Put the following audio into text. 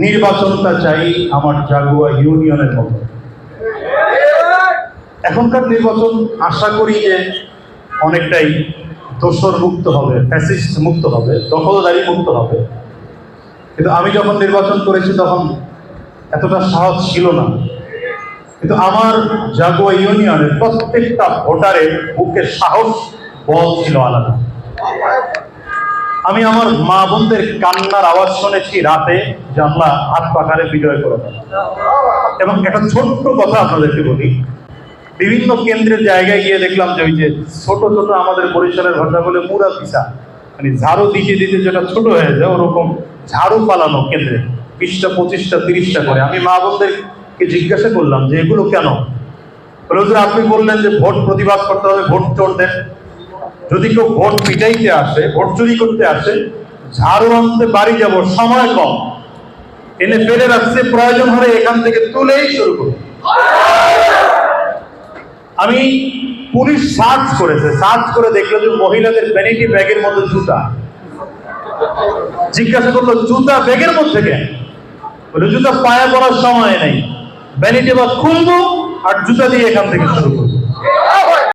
নির্বাচনটা চাই আমার জাগুয়া ইউনিয়নের মতো। এখনকার নির্বাচন আশা করি যে অনেকটাই দোসর মুক্ত হবে, ফ্যাসিস্ট মুক্ত হবে, দখলদারি মুক্ত হবে। কিন্তু আমি যখন নির্বাচন করেছি তখন এতটা সাহস ছিল না। কিন্তু আমার জাগুয়া ইউনিয়নের প্রত্যেকটা ভোটারের বুকের সাহস, বল ছিল আলাদা। আমি আমার মা বোনদের কান্নার আওয়াজ শুনেছি রাতে, যে আল্লাহ হাত পাখারে বিজয় করে দেন। এবং একটা ছোট্ট কথা আপনাদেরকে বলি, বিভিন্ন কেন্দ্রের জায়গায় গিয়ে দেখলাম যে ওই যে ছোট ছোট, আমাদের বরিশালের ভাষা বলে মুরা পিসা, মানে ঝাড়ু দিতে দিতে যেটা ছোট হয়ে যায় ওরকম ঝাড়ু পালানো কেন্দ্রে 20টা 25টা 30টা করে। আমি মা বোনদেরকে জিজ্ঞাসা করলাম যে এগুলো কেন? আপনি বললেন যে ভোট প্রতিবাদ করতে হবে, ভোট চোর দেন। যদি কেউ ভোট পিটাইতে আসে, ভোট চুরি করতে আসে, ঝাড়ু আনতে বাড়ি যাব, সময় কম, এনে ফেলে রাখছে, প্রয়োজন হলে এখান থেকে তুলেই শুরু করুন। আমি পুলিশ সার্চ করেছে, সার্চ করে দেখলো যে মহিলাদের ভ্যানিটি ব্যাগের মধ্যে জুতা। জিজ্ঞাসা করলো জুতা ব্যাগের মধ্যে কেন? বলে জুতা পায়ে পড়ার সময় নেই, ভ্যানিটি ব্যাগ খুলবো আর জুতা দিয়ে এখান থেকে শুরু করবো।